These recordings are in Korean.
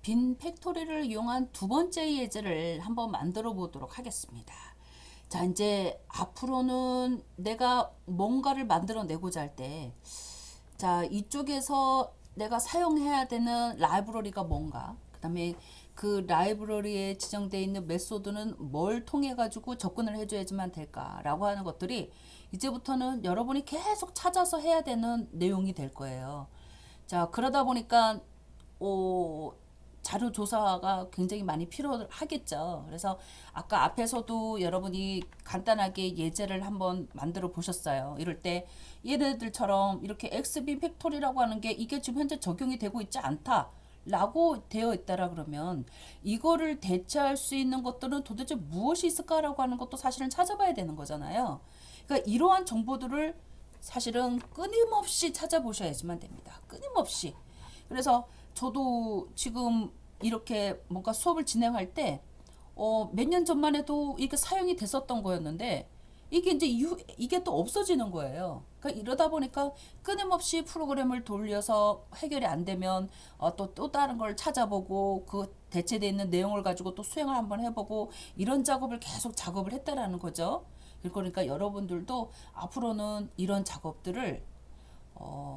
빈 팩토리를 이용한 두 번째 예제를 한번 만들어 보도록 하겠습니다. 자, 이제 앞으로는 내가 뭔가를 만들어내고자 할 때, 자, 이쪽에서 내가 사용해야 되는 라이브러리가 뭔가, 그 다음에 그 라이브러리에 지정되어 있는 메소드는 뭘 통해 가지고 접근을 해줘야지만 될까라고 하는 것들이 이제부터는 여러분이 계속 찾아서 해야 되는 내용이 될 거예요. 자, 그러다 보니까 자료 조사가 굉장히 많이 필요하겠죠. 그래서 아까 앞에서도 여러분이 간단하게 예제를 한번 만들어 보셨어요. 이럴 때 얘네들처럼 이렇게 XB 팩토리라고 하는 게 이게 지금 현재 적용이 되고 있지 않다. 라고 되어 있다라 그러면 이거를 대체할 수 있는 것들은 도대체 무엇이 있을까라고 하는 것도 사실은 찾아봐야 되는 거잖아요. 그러니까 이러한 정보들을 사실은 끊임없이 찾아보셔야지만 됩니다. 끊임없이. 그래서 저도 지금 이렇게 뭔가 수업을 진행할 때, 몇 년 전만 해도 이게 사용이 됐었던 거였는데, 이게 이제 이게 또 없어지는 거예요. 그러니까 이러다 보니까 끊임없이 프로그램을 돌려서 해결이 안 되면, 또 다른 걸 찾아보고, 그 대체되어 있는 내용을 가지고 또 수행을 한번 해보고, 이런 작업을 계속 작업을 했다라는 거죠. 그러니까 여러분들도 앞으로는 이런 작업들을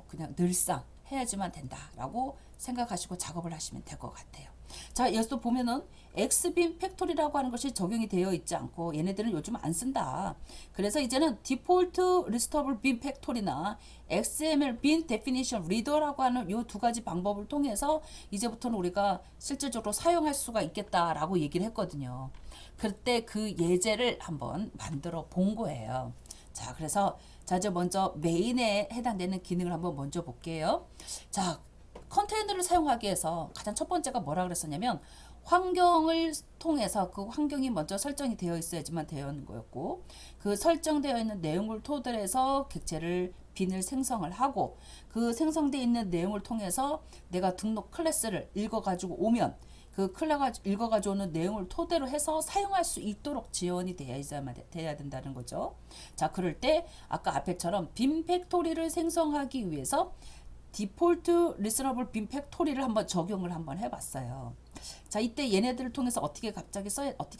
그냥 늘상 해야지만 된다라고 생각하시고 작업을 하시면 될 것 같아요. 자, 여기서 보면은 X빔 팩토리라고 하는 것이 적용이 되어 있지 않고 얘네들은 요즘 안 쓴다. 그래서 이제는 디폴트 리스터블 빔 팩토리나 XML 빔 데피니션 리더라고 하는 이 두 가지 방법을 통해서 이제부터는 우리가 실질적으로 사용할 수가 있겠다라고 얘기를 했거든요. 그때 그 예제를 한번 만들어 본 거예요. 자, 그래서 자, 이제 먼저 메인에 해당되는 기능을 한번 먼저 볼게요. 자, 컨테이너를 사용하기 위해서 가장 첫 번째가 뭐라 그랬었냐면 환경을 통해서 그 환경이 먼저 설정이 되어 있어야지만 되는 거였고 그 설정되어 있는 내용을 토대로 해서 객체를 빈을 생성을 하고 그 생성되어 있는 내용을 통해서 내가 등록 클래스를 읽어가지고 오면 그 클래가 읽어가지고 오는 내용을 토대로 해서 사용할 수 있도록 지원이 돼야 된다는 거죠. 자, 그럴 때 아까 앞에처럼 빔 팩토리를 생성하기 위해서 디폴트 리스너블 빔 팩토리를 한번 적용을 한번 해봤어요. 자, 이때 얘네들을 통해서 어떻게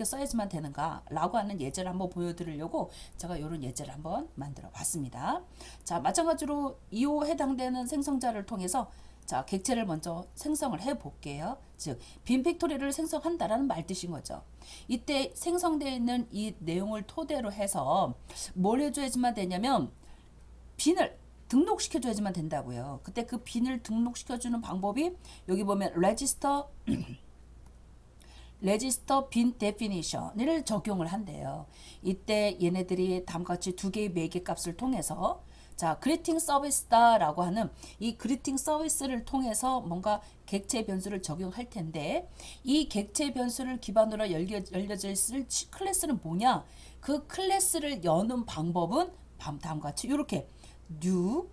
써야지만 되는가라고 하는 예제를 한번 보여드리려고 제가 이런 예제를 한번 만들어 봤습니다. 자, 마찬가지로 이호 해당되는 생성자를 통해서 자, 객체를 먼저 생성을 해 볼게요. 즉, 빔 팩토리를 생성한다라는 말 뜻인 거죠. 이때 생성되어 있는 이 내용을 토대로 해서 뭘 해줘야지만 되냐면 빈을 등록시켜줘야지만 된다고요. 그때 그 빈을 등록시켜주는 방법이 여기 보면 레지스터 빈 데피니션을 적용을 한대요. 이때 얘네들이 다음과 같이 두 개의 매개 값을 통해서 자, 그리팅 서비스다라고 하는 이 그리팅 서비스를 통해서 뭔가 객체 변수를 적용할 텐데 이 객체 변수를 기반으로 열려져 있을 클래스는 뭐냐? 그 클래스를 여는 방법은 다음과 같이 이렇게 new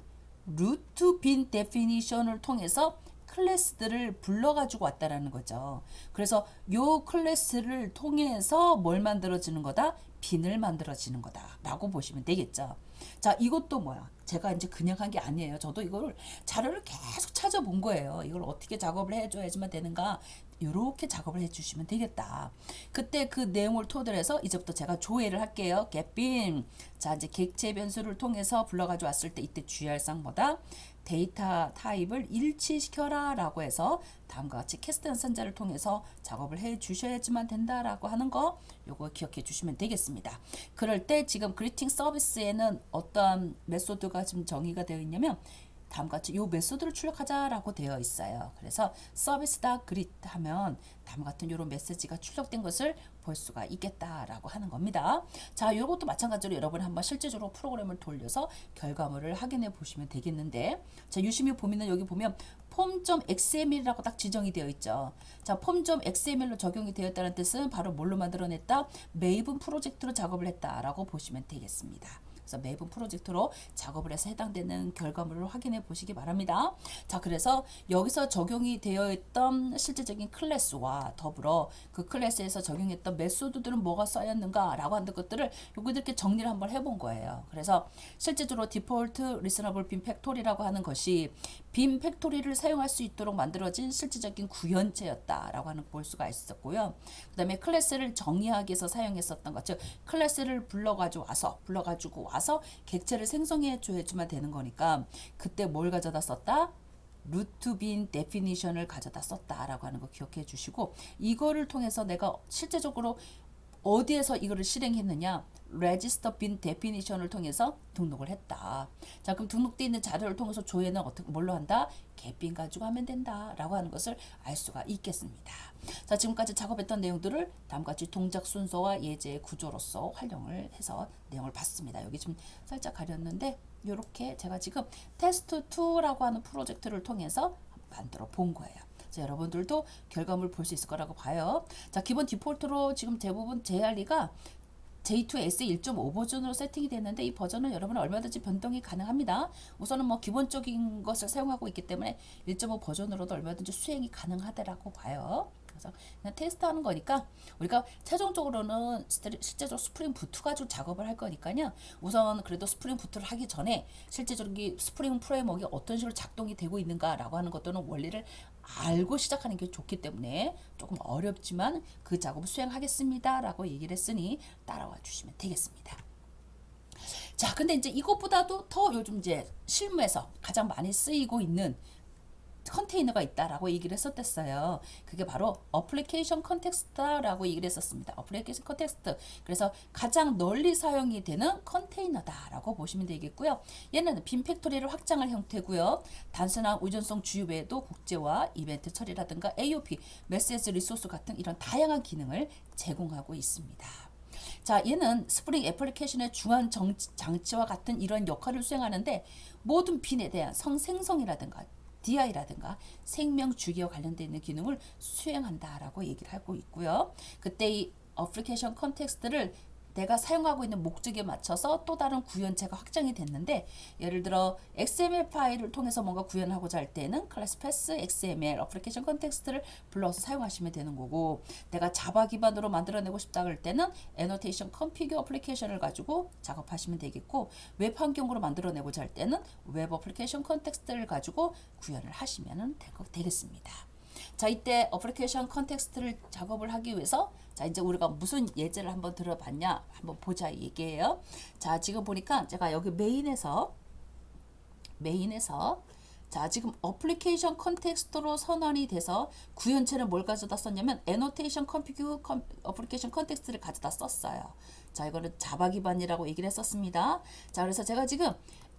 root bin definition을 통해서 클래스들을 불러가지고 왔다라는 거죠. 그래서 요 클래스를 통해서 뭘 만들어지는 거다? 빈을 만들어지는 거다라고 보시면 되겠죠. 자, 이것도 뭐야? 제가 이제 그냥 한 게 아니에요. 저도 이거를 자료를 계속 찾아본 거예요. 이걸 어떻게 작업을 해줘야지만 되는가? 이렇게 작업을 해주시면 되겠다. 그때 그 내용을 토대로 해서 이제부터 제가 조회를 할게요. getBin. 자, 이제 객체 변수를 통해서 불러가지고 왔을 때 이때 주의할 사항 뭐다? 데이터 타입을 일치시켜라 라고 해서 다음과 같이 캐스트 선자를 통해서 작업을 해 주셔야지만 된다라고 하는 거 요거 기억해 주시면 되겠습니다. 그럴 때 지금 그리팅 서비스에는 어떠한 메소드가 지금 정의가 되어 있냐면 다음과 같이 이 메소드를 출력하자라고 되어 있어요. 그래서 service.greet 하면 다음 같은 이런 메시지가 출력된 것을 볼 수가 있겠다라고 하는 겁니다. 자, 이것도 마찬가지로 여러분이 한번 실제적으로 프로그램을 돌려서 결과물을 확인해 보시면 되겠는데 자, 유심히 보면은 여기 보면 form.xml이라고 딱 지정이 되어 있죠. 자, form.xml로 적용이 되었다는 뜻은 바로 뭘로 만들어냈다? 메이븐 프로젝트로 작업을 했다라고 보시면 되겠습니다. 그래서 매분 프로젝트로 작업을 해서 해당되는 결과물을 확인해 보시기 바랍니다. 자, 그래서 여기서 적용이 되어 있던 실제적인 클래스와 더불어 그 클래스에서 적용했던 메소드들은 뭐가 쌓였는가라고 하는 것들을 이렇게 정리를 한번 해본 거예요. 그래서 실제적으로 디폴트 리서너블 빔 팩토리라고 하는 것이 빔 팩토리를 사용할 수 있도록 만들어진 실질적인 구현체였다라고 하는 볼 수가 있었고요. 그 다음에 클래스를 정의하기 위해서 사용했었던 것, 즉 클래스를 불러가지고 와서 객체를 생성해 줘야지만 되는 거니까 그때 뭘 가져다 썼다? 루트 빈 데피니션을 가져다 썼다라고 하는 거 기억해 주시고, 이거를 통해서 내가 실제적으로 어디에서 이거를 실행했느냐? 레지스터 빈 데피니션을 통해서 등록을 했다. 자, 그럼 등록되어 있는 자료를 통해서 조회는 어떻게 뭘로 한다? 겟빈 가지고 하면 된다라고 하는 것을 알 수가 있겠습니다. 자, 지금까지 작업했던 내용들을 다음과 같이 동작 순서와 예제 구조로서 활용을 해서 내용을 봤습니다. 여기 좀 살짝 가렸는데 이렇게 제가 지금 테스트 2라고 하는 프로젝트를 통해서 만들어 본 거예요. 자, 여러분들도 결과물 볼 수 있을 거라고 봐요. 자, 기본 디폴트로 지금 대부분 JRE가 J2S 1.5 버전으로 세팅이 됐는데 이 버전은 여러분 얼마든지 변동이 가능합니다. 우선은 뭐 기본적인 것을 사용하고 있기 때문에 1.5 버전으로도 얼마든지 수행이 가능하다라고 봐요. 그래서 그냥 테스트하는 거니까 우리가 최종적으로는 실제적으로 스프링 부트 가지고 작업을 할 거니까요. 우선 그래도 스프링 부트를 하기 전에 실제적으로 스프링 프레임워크가 어떤 식으로 작동이 되고 있는가라고 하는 것들은 원리를 알고 시작하는 게 좋기 때문에 조금 어렵지만 그 작업을 수행하겠습니다라고 얘기를 했으니 따라와 주시면 되겠습니다. 자, 근데 이제 이것보다도 더 요즘 이제 실무에서 가장 많이 쓰이고 있는 컨테이너가 있다라고 얘기를 했었댔어요. 그게 바로 어플리케이션 컨텍스트라고 얘기를 했었습니다. 어플리케이션 컨텍스트. 그래서 가장 널리 사용이 되는 컨테이너다라고 보시면 되겠고요. 얘는 빔 팩토리를 확장할 형태고요. 단순한 의존성 주의 외에도 국제화, 이벤트 처리라든가 AOP, 메시지 리소스 같은 이런 다양한 기능을 제공하고 있습니다. 자, 얘는 스프링 애플리케이션의 중앙 장치와 같은 이런 역할을 수행하는데 모든 빈에 대한 성생성이라든가 DI라든가 생명 주기와 관련되어 있는 기능을 수행한다라고 얘기를 하고 있고요. 그때 이 어플리케이션 컨텍스트를 내가 사용하고 있는 목적에 맞춰서 또 다른 구현체가 확장이 됐는데, 예를 들어 XML 파일을 통해서 뭔가 구현하고자 할 때는 클래스 패스 XML 어플리케이션 컨텍스트를 불러서 사용하시면 되는 거고, 내가 자바 기반으로 만들어내고 싶다 할 때는 애노테이션 컨피규어 어플리케이션을 가지고 작업하시면 되겠고, 웹 환경으로 만들어내고자 할 때는 웹 어플리케이션 컨텍스트를 가지고 구현을 하시면 되겠습니다. 자, 이때 어플리케이션 컨텍스트를 작업을 하기 위해서 자, 이제 우리가 무슨 예제를 한번 들어봤냐 한번 보자 얘기예요. 자, 지금 보니까 제가 여기 메인에서 자, 지금 어플리케이션 컨텍스트로 선언이 돼서 구현체는 뭘 가져다 썼냐면 애노테이션 컨피규어 어플리케이션 컨텍스트를 가져다 썼어요. 자, 이거는 자바 기반이라고 얘기를 했었습니다. 자, 그래서 제가 지금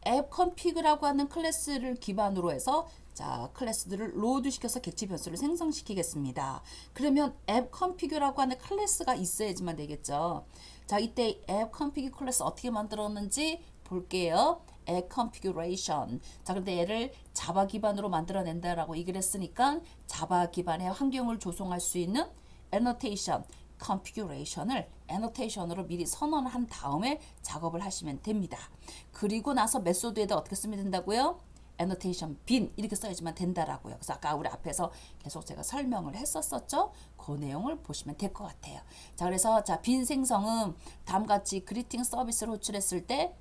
앱 컨피그라고 하는 클래스를 기반으로 해서 자, 클래스들을 로드 시켜서 객체 변수를 생성시키겠습니다. 그러면 앱 컨피그라고 하는 클래스가 있어야지만 되겠죠. 자, 이때 앱 컨피그 클래스 어떻게 만들었는지 볼게요. 앱 컨피그레이션. 자, 근데 얘를 자바 기반으로 만들어낸다라고 얘기를 했으니까 자바 기반의 환경을 조성할 수 있는 애노테이션 컨피규레이션을 애노테이션으로 미리 선언한 다음에 작업을 하시면 됩니다. 그리고 나서 메소드에다 어떻게 쓰면 된다고요? 애노테이션 빈 이렇게 써야지만 된다라고요. 그래서 아까 우리 앞에서 계속 제가 설명을 했었었죠. 그 내용을 보시면 될 것 같아요. 자, 그래서 자, 빈 생성은 다음같이 그리팅 서비스를 호출했을 때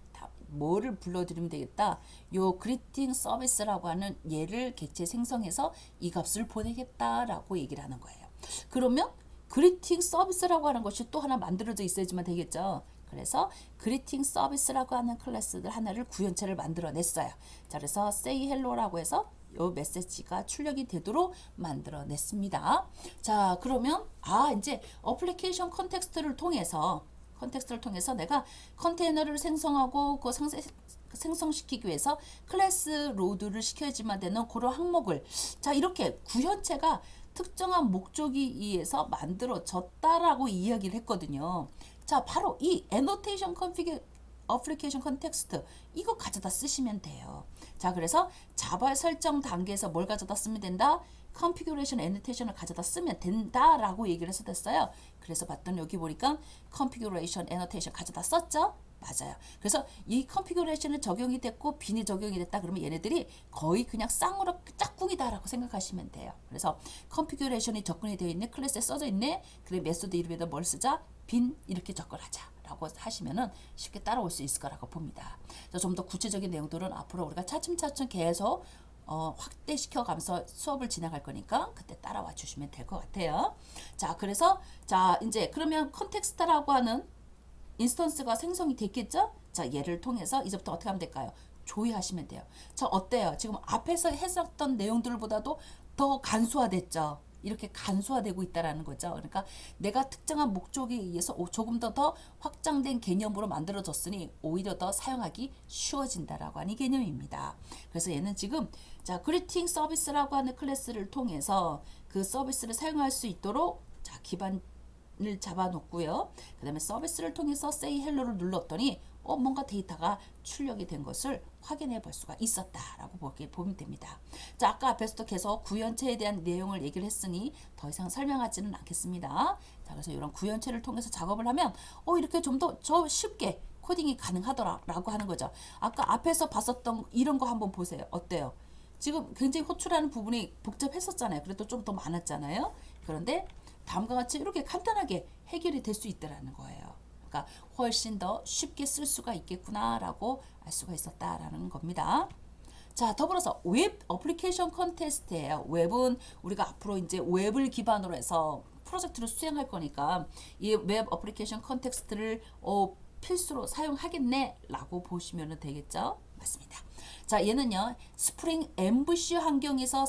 뭐를 불러드리면 되겠다. 요 그리팅 서비스라고 하는 얘를 객체 생성해서 이 값을 보내겠다라고 얘기를 하는 거예요. 그러면 그리팅 서비스라고 하는 것이 또 하나 만들어져 있어야지만 되겠죠. 그래서 그리팅 서비스라고 하는 클래스들 하나를 구현체를 만들어냈어요. 자, 그래서 say hello라고 해서 요 메시지가 출력이 되도록 만들어냈습니다. 자, 그러면 이제 어플리케이션 컨텍스트를 통해서 내가 컨테이너를 생성하고 그 생성시키기 위해서 클래스 로드를 시켜야지만 되는 그런 항목을 자, 이렇게 구현체가 특정한 목적에 의해서 만들어졌다라고 이야기를 했거든요. 자, 바로 이 애노테이션 컨피그 어플리케이션 컨텍스트 이거 가져다 쓰시면 돼요. 자, 그래서 자바 설정 단계에서 뭘 가져다 쓰면 된다? configuration annotation을 가져다 쓰면 된다라고 얘기를 해서 됐어요. 그래서 봤더니 여기 보니까 configuration annotation 가져다 썼죠? 맞아요. 그래서 이 configuration은 적용이 됐고 빈이 적용이 됐다 그러면 얘네들이 거의 그냥 쌍으로 짝꿍이다라고 생각하시면 돼요. 그래서 configuration이 접근이 되어 있네, 클래스에 써져 있네. 그래 메소드 이름에다 뭘 쓰자? 빈 이렇게 접근하자. 라고 하시면은 쉽게 따라올 수 있을 거라고 봅니다. 좀 더 구체적인 내용들은 앞으로 우리가 차츰차츰 계속 확대시켜 가면서 수업을 진행할 거니까 그때 따라와 주시면 될 것 같아요. 자, 그래서 자 이제 그러면 컨텍스트라고 하는 인스턴스가 생성이 됐겠죠? 자, 얘를 통해서 이제부터 어떻게 하면 될까요? 조회하시면 돼요. 저 어때요? 지금 앞에서 했었던 내용들보다도 더 간소화됐죠? 이렇게 간소화되고 있다라는 거죠. 그러니까 내가 특정한 목적에 의해서 조금 더 확장된 개념으로 만들어졌으니 오히려 더 사용하기 쉬워진다라고 하는 개념입니다. 그래서 얘는 지금 자, 그리팅 서비스라고 하는 클래스를 통해서 그 서비스를 사용할 수 있도록 자, 기반을 잡아놓고요. 그 다음에 서비스를 통해서 say hello를 눌렀더니 뭔가 데이터가 출력이 된 것을 확인해 볼 수가 있었다라고 보면 됩니다. 자, 아까 앞에서도 계속 구현체에 대한 내용을 얘기를 했으니 더 이상 설명하지는 않겠습니다. 자, 그래서 이런 구현체를 통해서 작업을 하면 이렇게 좀 더 쉽게 코딩이 가능하더라라고 하는 거죠. 아까 앞에서 봤었던 이런 거 한번 보세요. 어때요? 지금 굉장히 호출하는 부분이 복잡했었잖아요. 그래도 좀 더 많았잖아요. 그런데 다음과 같이 이렇게 간단하게 해결이 될 수 있다라는 거예요. 그러니까 훨씬 더 쉽게 쓸 수가 있겠구나라고 알 수가 있었다라는 겁니다. 자, 더불어서 웹 어플리케이션 컨테스트예요. 웹은 우리가 앞으로 이제 웹을 기반으로 해서 프로젝트를 수행할 거니까 이 웹 어플리케이션 컨텍스트를 필수로 사용하겠네라고 보시면 되겠죠. 맞습니다. 자, 얘는요 스프링 엠부시 환경에서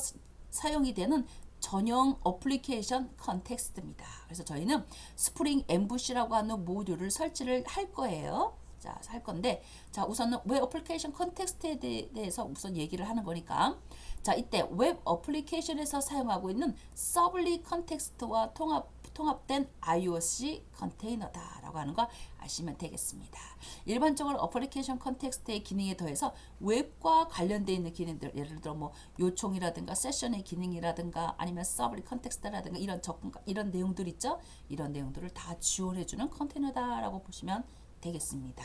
사용이 되는 전용 어플리케이션 컨텍스트입니다. 그래서 저희는 스프링 엠부시라고 하는 모듈을 설치를 할 거예요. 자, 할 건데, 자, 우선은 웹 어플리케이션 컨텍스트에 대해서 우선 얘기를 하는 거니까, 자, 이때 웹 어플리케이션에서 사용하고 있는 서블리 컨텍스트와 통합된 IOC 컨테이너다라고 하는 거 아시면 되겠습니다. 일반적으로 어플리케이션 컨텍스트의 기능에 더해서 웹과 관련되어 있는 기능들, 예를 들어 뭐 요청이라든가 세션의 기능이라든가 아니면 서블리 컨텍스트라든가 이런 내용들 있죠? 이런 내용들을 다 지원해주는 컨테이너다라고 보시면 되겠습니다.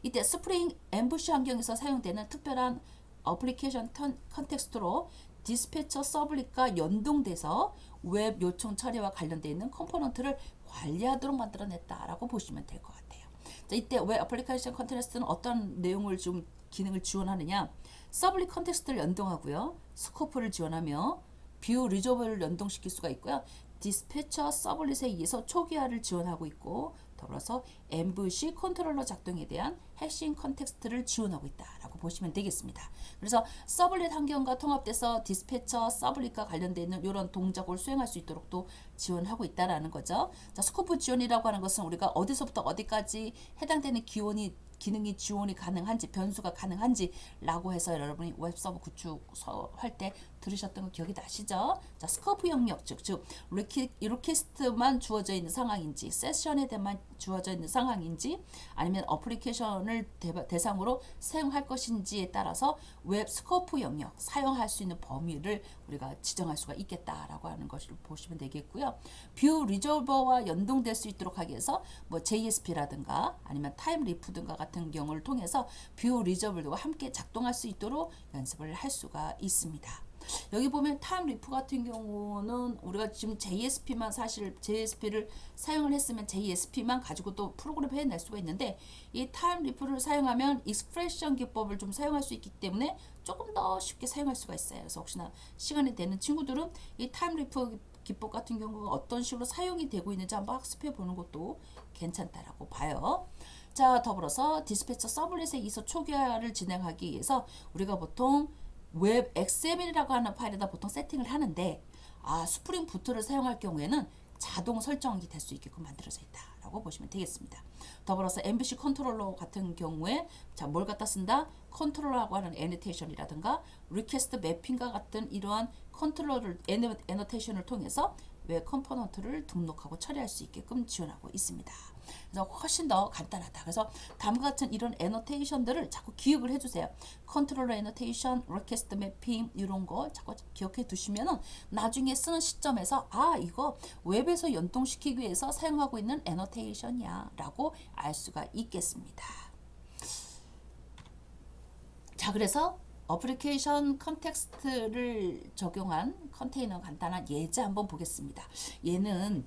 이때 스프링 엠부시 환경에서 사용되는 특별한 어플리케이션 컨텍스트로 디스패처 서블릿과 연동돼서 웹 요청 처리와 관련되어 있는 컴포넌트를 관리하도록 만들어냈다라고 보시면 될 것 같아요. 자, 이때 웹 어플리케이션 컨텍스트는 어떤 내용을 좀 기능을 지원하느냐? 서블릿 컨텍스트를 연동하고요. 스코프를 지원하며 뷰 리저버를 연동시킬 수가 있고요. 디스패처 서블릿에 의해서 초기화를 지원하고 있고 더불어서 엠부시 컨트롤러 작동에 대한 핵심 컨텍스트를 지원하고 있다라고 보시면 되겠습니다. 그래서 서블릿 환경과 통합돼서 디스패처 서블릿과 관련되어 있는 이런 동작을 수행할 수 있도록 또 지원하고 있다라는 거죠. 자, 스코프 지원이라고 하는 것은 우리가 어디서부터 어디까지 해당되는 기능이 지원이 가능한지 변수가 가능한지라고 해서 여러분이 웹서버 구축할 때 들으셨던 거 기억이 나시죠? 자, 스코프 영역 즉 리퀘스트만 주어져 있는 상황인지 세션에 대만 주어져 있는 상황인지 아니면 어플리케이션을 대상으로 사용할 것인지에 따라서 웹 스코프 영역 사용할 수 있는 범위를 우리가 지정할 수가 있겠다라고 하는 것을 보시면 되겠고요. 뷰 리졸버와 연동될 수 있도록 하기 위해서 뭐 JSP라든가 아니면 타임 리프 등과 같은 경우를 통해서 뷰 리저블과 함께 작동할 수 있도록 연습을 할 수가 있습니다. 여기 보면 타임 리프 같은 경우는 우리가 지금 JSP를 사용을 했으면 JSP만 가지고 또 프로그램 해낼 수가 있는데 이 타임 리프를 사용하면 익스프레션 기법을 좀 사용할 수 있기 때문에 조금 더 쉽게 사용할 수가 있어요. 그래서 혹시나 시간이 되는 친구들은 이 타임 리프 기법 같은 경우가 어떤 식으로 사용이 되고 있는지 한번 학습해 보는 것도 괜찮다라고 봐요. 자, 더불어서 디스패처 서블릿에 의해서 초기화를 진행하기 위해서 우리가 보통 웹 XML이라고 하는 파일에다 보통 세팅을 하는데 스프링 부트를 사용할 경우에는 자동 설정이 될 수 있게끔 만들어져 있다라고 보시면 되겠습니다. 더불어서 MVC 컨트롤러 같은 경우에 자, 뭘 갖다 쓴다? 컨트롤러라고 하는 애노테이션이라든가 리퀘스트 매핑과 같은 이러한 컨트롤러를 애노테이션을 통해서 웹 컴포넌트를 등록하고 처리할 수 있게끔 지원하고 있습니다. 그래서 훨씬 더 간단하다. 그래서 다음과 같은 이런 애노테이션들을 자꾸 기억을 해주세요. 컨트롤러 애노테이션, 리퀘스트 매핑 이런 거 자꾸 기억해 두시면은 나중에 쓰는 시점에서 아 이거 웹에서 연동시키기 위해서 사용하고 있는 애노테이션이야 라고 알 수가 있겠습니다. 자 그래서 어플리케이션 컨텍스트를 적용한 컨테이너 간단한 예제 한번 보겠습니다. 얘는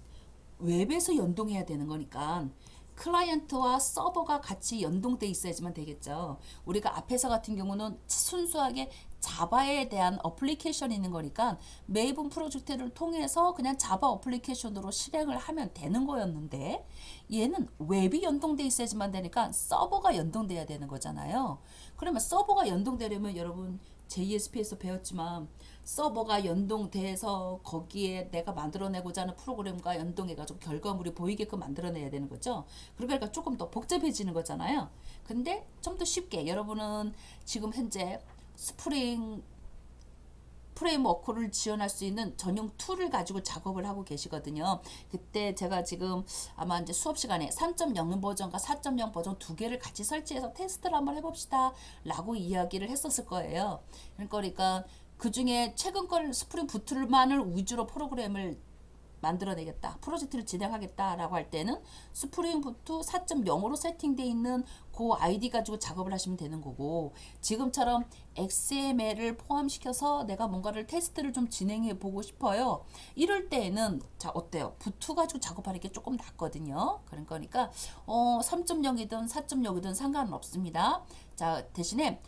웹에서 연동해야 되는 거니까 클라이언트와 서버가 같이 연동돼 있어야지만 되겠죠. 우리가 앞에서 같은 경우는 순수하게 자바에 대한 어플리케이션이 있는 거니까 메이븐 프로젝트를 통해서 그냥 자바 어플리케이션으로 실행을 하면 되는 거였는데 얘는 웹이 연동돼 있어야지만 되니까 서버가 연동돼야 되는 거잖아요. 그러면 서버가 연동되려면 여러분 JSP에서 배웠지만 서버가 연동돼서 거기에 내가 만들어내고자 하는 프로그램과 연동해가지고 결과물이 보이게끔 만들어내야 되는 거죠. 그러니까 조금 더 복잡해지는 거잖아요. 근데 좀 더 쉽게 여러분은 지금 현재 스프링 프레임워크를 지원할 수 있는 전용 툴을 가지고 작업을 하고 계시거든요. 그때 제가 지금 아마 이제 수업 시간에 3.0 버전과 4.0 버전 두 개를 같이 설치해서 테스트를 한번 해봅시다 라고 이야기를 했었을 거예요. 그러니까 그 중에 최근 걸 스프링 부트만을 위주로 프로그램을 만들어내겠다, 프로젝트를 진행하겠다라고 할 때는 스프링 부트 4.0으로 세팅되어 있는 그 아이디 가지고 작업을 하시면 되는 거고, 지금처럼 XML을 포함시켜서 내가 뭔가를 테스트를 좀 진행해 보고 싶어요. 이럴 때에는 자 어때요? 부트 가지고 작업하는 게 조금 낫거든요. 그러니까 3.0이든 4.0이든 상관은 없습니다. 자 대신에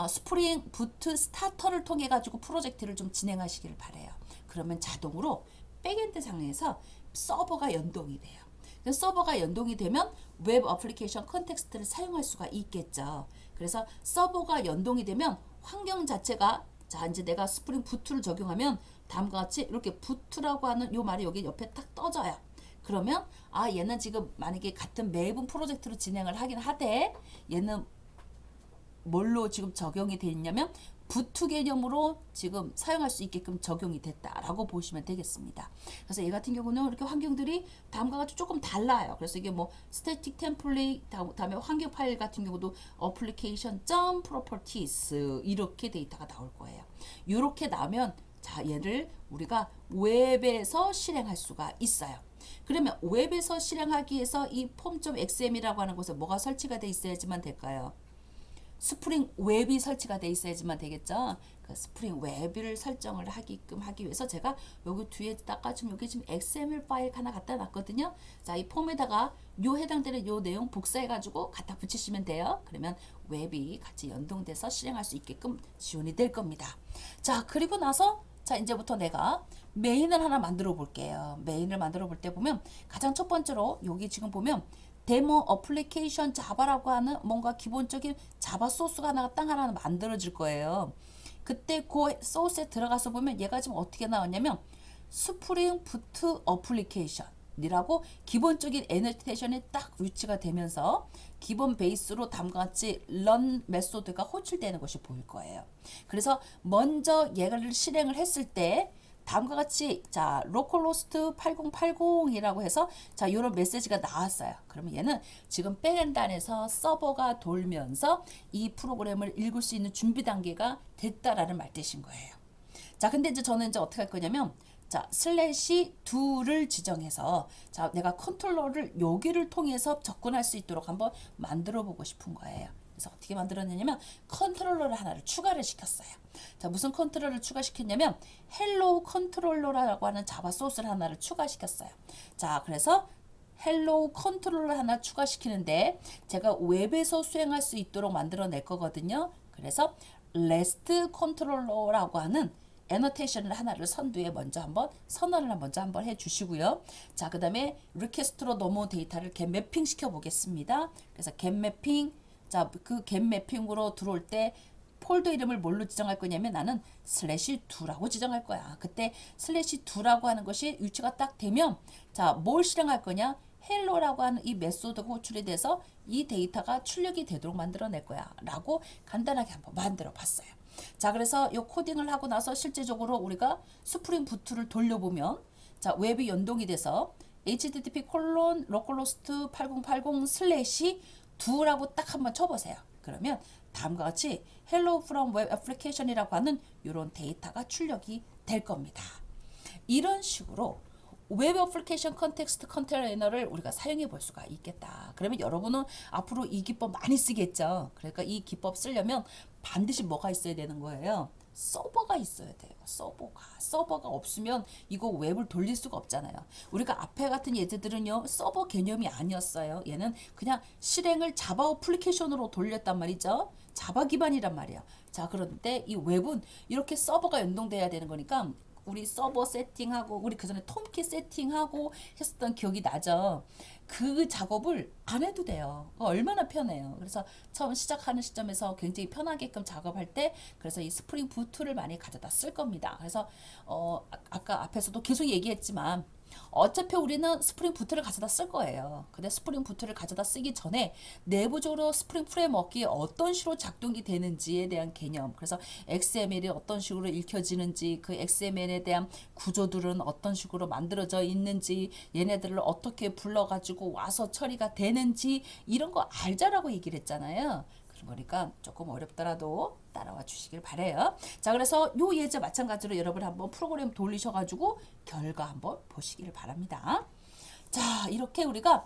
스프링 부트 스타터를 통해 가지고 프로젝트를 좀 진행하시길 바래요. 그러면 자동으로 백엔드 상에서 서버가 연동이 돼요. 서버가 연동이 되면 웹 어플리케이션 컨텍스트를 사용할 수가 있겠죠. 그래서 서버가 연동이 되면 환경 자체가 자 이제 내가 스프링 부트를 적용하면 다음과 같이 이렇게 부트라고 하는 요 말이 여기 옆에 딱 떠져요. 그러면 아 얘는 지금 만약에 같은 메이븐 프로젝트로 진행을 하긴 하되 얘는 뭘로 지금 적용이 되어 있냐면 부트 개념으로 지금 사용할 수 있게끔 적용이 됐다라고 보시면 되겠습니다. 그래서 얘 같은 경우는 이렇게 환경들이 다음과 같이 조금 달라요. 그래서 이게 뭐 static template 다음에 환경 파일 같은 경우도 application.properties 이렇게 데이터가 나올 거예요. 이렇게 나오면 자 얘를 우리가 웹에서 실행할 수가 있어요. 그러면 웹에서 실행하기 위해서 이 form.xm이라고 하는 곳에 뭐가 설치가 돼 있어야지만 될까요? 스프링 웹이 설치가 돼 있어야지만 되겠죠. 그 스프링 웹을 설정을 하게끔 하기 위해서 제가 여기 뒤에다가 지금 여기 지금 XML 파일 하나 갖다 놨거든요. 자, 이 폼에다가 요 해당되는 요 내용 복사해 가지고 갖다 붙이시면 돼요. 그러면 웹이 같이 연동돼서 실행할 수 있게끔 지원이 될 겁니다. 자, 그리고 나서 자, 이제부터 내가 메인을 하나 만들어 볼게요. 메인을 만들어 볼 때 보면 가장 첫 번째로 여기 지금 보면 데모 어플리케이션 자바라고 하는 뭔가 기본적인 자바 소스가 하나가 땅 하나 만들어질 거예요. 그때 그 소스에 들어가서 보면 얘가 지금 어떻게 나왔냐면 스프링 부트 어플리케이션이라고 기본적인 애노테이션이 딱 위치가 되면서 기본 베이스로 다음과 같이 run 메소드가 호출되는 것이 보일 거예요. 그래서 먼저 얘를 실행을 했을 때 다음과 같이 자 localhost 8080이라고 해서 자 이런 메시지가 나왔어요. 그러면 얘는 지금 백엔드 안에서 서버가 돌면서 이 프로그램을 읽을 수 있는 준비 단계가 됐다라는 말뜻인 거예요. 자 근데 이제 저는 이제 어떻게 할 거냐면 자 슬래시 2를 지정해서 자 내가 컨트롤러를 여기를 통해서 접근할 수 있도록 한번 만들어 보고 싶은 거예요. 그래서 어떻게 만들었냐면 컨트롤러를 하나를 추가를 시켰어요. 자 무슨 컨트롤러를 추가시켰냐면 헬로우 컨트롤러라고 하는 자바 소스를 하나를 추가시켰어요. 자 그래서 헬로우 컨트롤러 하나 추가시키는데 제가 웹에서 수행할 수 있도록 만들어낼 거거든요. 그래서 REST 컨트롤러라고 하는 애노테이션을 하나를 선두에 먼저 한번 선언을 먼저 한번 해주시고요. 자 그 다음에 리퀘스트로 넘어온 데이터를 get 매핑 시켜 보겠습니다. 그래서 get 매핑 자, 그 get 매핑으로 들어올 때 폴더 이름을 뭘로 지정할 거냐면 나는 슬래시 2라고 지정할 거야. 그때 슬래시 2라고 하는 것이 위치가 딱 되면 자, 뭘 실행할 거냐? 헬로라고 하는 이 메소드가 호출이 돼서 이 데이터가 출력이 되도록 만들어낼 거야. 라고 간단하게 한번 만들어 봤어요. 자, 그래서 이 코딩을 하고 나서 실제적으로 우리가 스프링 부트를 돌려보면 자, 웹이 연동이 돼서 http 콜론 localhost 8080 슬래시 2라고 딱 한번 쳐보세요. 그러면 다음과 같이 hello from web application이라고 하는 이런 데이터가 출력이 될 겁니다. 이런 식으로 웹 애플리케이션 컨텍스트 컨테이너를 우리가 사용해 볼 수가 있겠다. 그러면 여러분은 앞으로 이 기법 많이 쓰겠죠. 그러니까 이 기법 쓰려면 반드시 뭐가 있어야 되는 거예요? 서버가 있어야 돼요. 서버가 없으면 이거 웹을 돌릴 수가 없잖아요. 우리가 앞에 같은 예제들은요, 서버 개념이 아니었어요. 얘는 그냥 실행을 자바 어플리케이션으로 돌렸단 말이죠. 자바 기반이란 말이에요. 자, 그런데 이 웹은 이렇게 서버가 연동돼야 되는 거니까 우리 서버 세팅하고 우리 그전에 톰키 세팅하고 했었던 기억이 나죠. 그 작업을 안 해도 돼요. 얼마나 편해요. 그래서 처음 시작하는 시점에서 굉장히 편하게끔 작업할 때 그래서 이 스프링 부트를 많이 가져다 쓸 겁니다. 그래서 아까 앞에서도 계속 얘기했지만 어차피 우리는 스프링 부트를 가져다 쓸 거예요. 근데 스프링 부트를 가져다 쓰기 전에 내부적으로 스프링 프레임워크가 어떤 식으로 작동이 되는지에 대한 개념, 그래서 XML이 어떤 식으로 읽혀지는지, 그 XML에 대한 구조들은 어떤 식으로 만들어져 있는지, 얘네들을 어떻게 불러가지고 와서 처리가 되는지 이런 거 알자라고 얘기를 했잖아요. 그러니까 조금 어렵더라도 따라와 주시길 바래요. 자, 그래서 요 예제 마찬가지로 여러분 한번 프로그램 돌리셔가지고 결과 한번 보시길 바랍니다. 자, 이렇게 우리가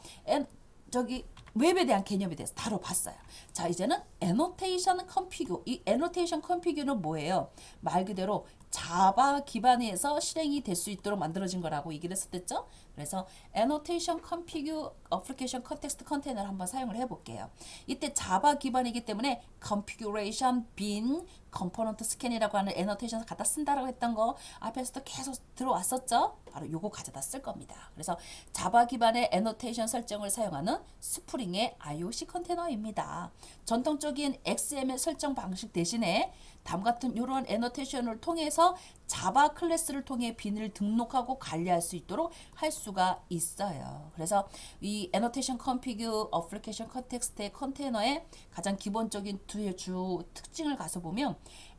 웹에 대한 개념에 대해서 다뤄봤어요. 자, 이제는 애노테이션 컴피규. 이 애노테이션 컴피규는 뭐예요? 말 그대로 자바 기반에서 실행이 될 수 있도록 만들어진 거라고 얘기를 했었죠. 그래서 annotation config application context 컨테이너를 한번 사용을 해볼게요. 이때 자바 기반이기 때문에 configuration bin component scan이라고 하는 annotation을 갖다 쓴다라고 했던 거 앞에서도 계속 들어왔었죠. 바로 요거 가져다 쓸 겁니다. 그래서 자바 기반의 annotation 설정을 사용하는 스프링의 IOC 컨테이너입니다. 전통적인 XML 설정 방식 대신에 다음 같은 이런 애노테이션을 통해서 자바 클래스를 통해 빈을 등록하고 관리할 수 있도록 할 수가 있어요. 그래서 이 애노테이션 컨피규 어플리케이션 컨텍스트의 컨테이너의 가장 기본적인 주 특징을 가서 보면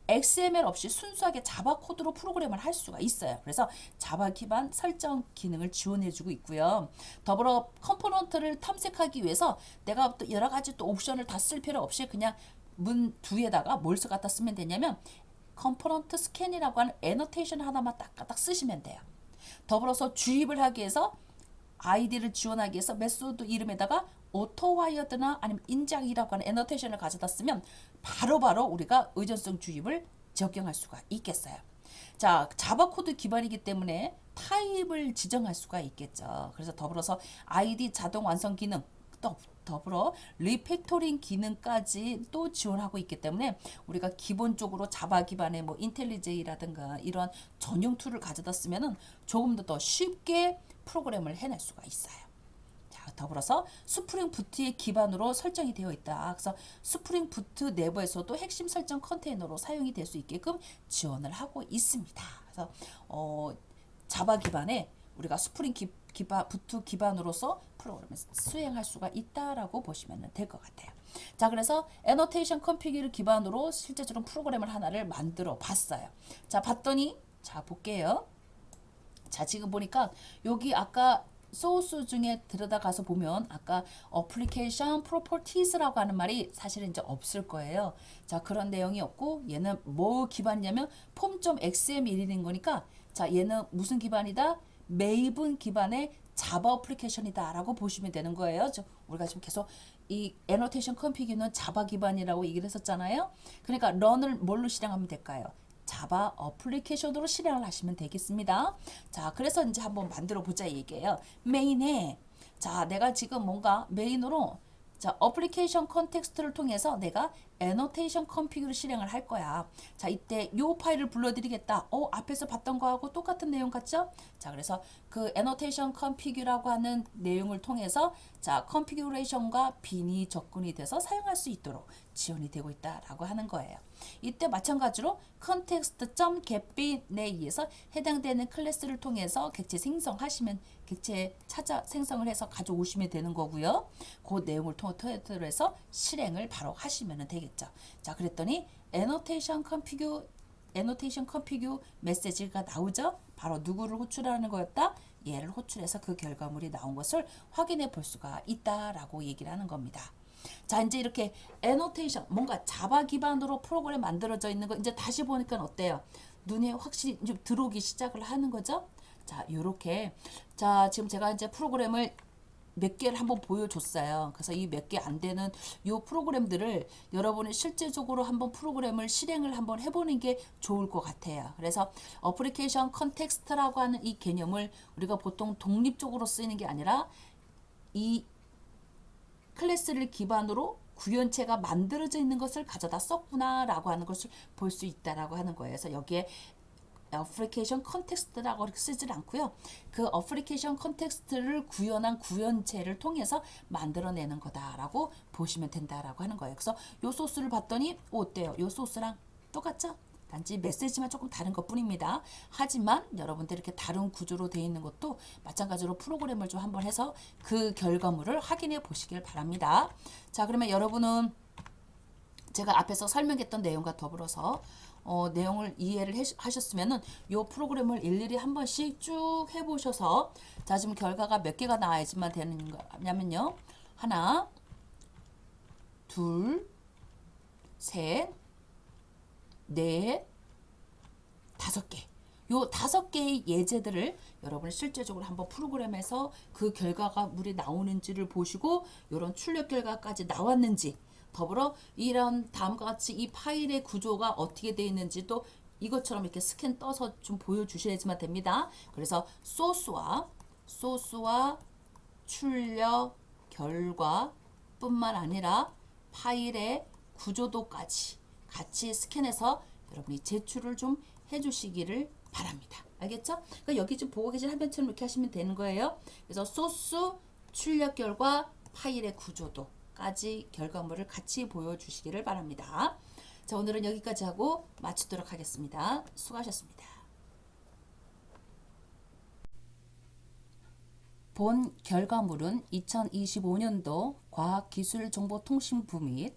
XML 없이 순수하게 자바 코드로 프로그램을 할 수가 있어요. 그래서 자바 기반 설정 기능을 지원해주고 있고요. 더불어 컴포넌트를 탐색하기 위해서 내가 또 여러 가지 또 옵션을 다 쓸 필요 없이 그냥 문 뒤에다가 뭘 갖다 쓰면 되냐면 컴포넌트 스캔이라고 하는 애노테이션 하나만 딱 쓰시면 돼요. 더불어서 주입을 하기 위해서 아이디를 지원하기 위해서 메소드 이름에다가 오토와이어드나 아니면 인장이라고 하는 애노테이션을 가져다 쓰면 바로바로 우리가 의존성 주입을 적용할 수가 있겠어요. 자, 자바 코드 기반이기 때문에 타입을 지정할 수가 있겠죠. 그래서 더불어서 아이디 자동 완성 기능, 또 더불어 리팩토링 기능까지 또 지원하고 있기 때문에 우리가 기본적으로 자바 기반의 뭐 인텔리제이라든가 이런 전용 툴을 가져다 쓰면은 조금 더 쉽게 프로그램을 해낼 수가 있어요. 자, 더불어서 스프링 부트의 기반으로 설정이 되어 있다. 그래서 스프링 부트 내부에서도 핵심 설정 컨테이너로 사용이 될 수 있게끔 지원을 하고 있습니다. 그래서 자바 기반에 우리가 스프링 부트 기반으로서 프로그램을 수행할 수가 있다라고 보시면 될 것 같아요. 자, 그래서 애노테이션 컨피그를 기반으로 실제적으로 프로그램을 하나를 만들어 봤어요. 자, 봤더니 자, 볼게요. 자, 지금 보니까 여기 아까 소스 중에 들여다가서 보면 아까 어플리케이션 프로퍼티스라고 하는 말이 사실은 이제 없을 거예요. 자, 그런 내용이 없고 얘는 뭐 기반이냐면 폼.xml인 거니까 자, 얘는 무슨 기반이다? 메이븐 기반의 자바 어플리케이션이다 라고 보시면 되는 거예요. 우리가 지금 계속 이 애노테이션 컨피그는 자바 기반이라고 얘기를 했었잖아요. 그러니까 런을 뭘로 실행하면 될까요? 자바 어플리케이션으로 실행을 하시면 되겠습니다. 자, 그래서 이제 한번 만들어 보자 얘기예요. 메인에 자, 내가 지금 뭔가 메인으로 자, 어플리케이션 컨텍스트를 통해서 내가 애노테이션 컨피그를 실행을 할 거야. 자, 이때 요 파일을 불러드리겠다. 앞에서 봤던 거하고 똑같은 내용 같죠? 자, 그래서 그 애노테이션 컨피그라고 하는 내용을 통해서 자, 컨피그레이션과 빈이 접근이 돼서 사용할 수 있도록 지원이 되고 있다라고 하는 거예요. 이때 마찬가지로 context.getBin에 의해서 해당되는 클래스를 통해서 객체 생성하시면 객체 찾아 생성을 해서 가져오시면 되는 거고요. 그 내용을 토대로 해서 실행을 바로 하시면 되겠죠. 자, 그랬더니 annotation config annotation config 메시지가 나오죠. 바로 누구를 호출하는 거였다? 얘를 호출해서 그 결과물이 나온 것을 확인해 볼 수가 있다라고 얘기를 하는 겁니다. 자, 이제 이렇게 annotation, 뭔가 자바 기반으로 프로그램 만들어져 있는 거 이제 다시 보니까 어때요? 눈에 확실히 좀 들어오기 시작을 하는 거죠. 자, 요렇게. 자, 지금 제가 이제 프로그램을 몇 개를 한번 보여줬어요. 그래서 이 몇 개 안 되는 요 프로그램들을 여러분이 실제적으로 한번 프로그램을 실행을 한번 해보는 게 좋을 것 같아요. 그래서 어플리케이션 컨텍스트라고 하는 이 개념을 우리가 보통 독립적으로 쓰이는 게 아니라 이 클래스를 기반으로 구현체가 만들어져 있는 것을 가져다 썼구나라고 하는 것을 볼 수 있다라고 하는 거예요. 그래서 여기에 어플리케이션 컨텍스트라고 쓰질 않고요. 그 어플리케이션 컨텍스트를 구현한 구현체를 통해서 만들어내는 거다라고 보시면 된다라고 하는 거예요. 그래서 요 소스를 봤더니 어때요? 요 소스랑 똑같죠? 단지 메시지만 조금 다른 것 뿐입니다. 하지만 여러분들 이렇게 다른 구조로 되어 있는 것도 마찬가지로 프로그램을 좀 한번 해서 그 결과물을 확인해 보시길 바랍니다. 자, 그러면 여러분은 제가 앞에서 설명했던 내용과 더불어서 내용을 이해를 하셨으면은 요 프로그램을 일일이 한 번씩 쭉 해보셔서 자, 지금 결과가 몇 개가 나와야지만 되는 거냐면요. 하나, 둘, 셋, 넷, 다섯 개. 요 5개의 예제들을 여러분이 실제적으로 한번 프로그램에서 그 결과가 물이 나오는지를 보시고 이런 출력 결과까지 나왔는지 더불어 이런 다음과 같이 이 파일의 구조가 어떻게 되어 있는지도 이것처럼 이렇게 스캔 떠서 좀 보여주셔야지만 됩니다. 그래서 소스와 출력 결과 뿐만 아니라 파일의 구조도까지 같이 스캔해서 여러분이 제출을 좀 해주시기를 바랍니다. 알겠죠? 그러니까 여기 지금 보고 계신 화면처럼 이렇게 하시면 되는 거예요. 그래서 소스, 출력 결과, 파일의 구조도까지 결과물을 같이 보여주시기를 바랍니다. 자, 오늘은 여기까지 하고 마치도록 하겠습니다. 수고하셨습니다. 본 결과물은 2025년도 과학기술정보통신부 및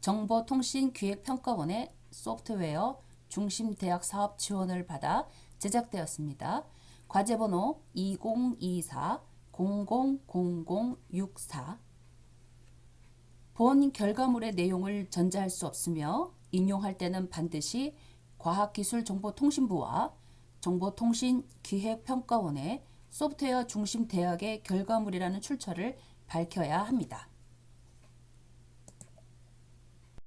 정보통신기획평가원의 소프트웨어 중심대학 사업 지원을 받아 제작되었습니다. 과제번호 2024-000064. 본 결과물의 내용을 전자할 수 없으며 인용할 때는 반드시 과학기술정보통신부와 정보통신기획평가원의 소프트웨어 중심대학의 결과물이라는 출처를 밝혀야 합니다.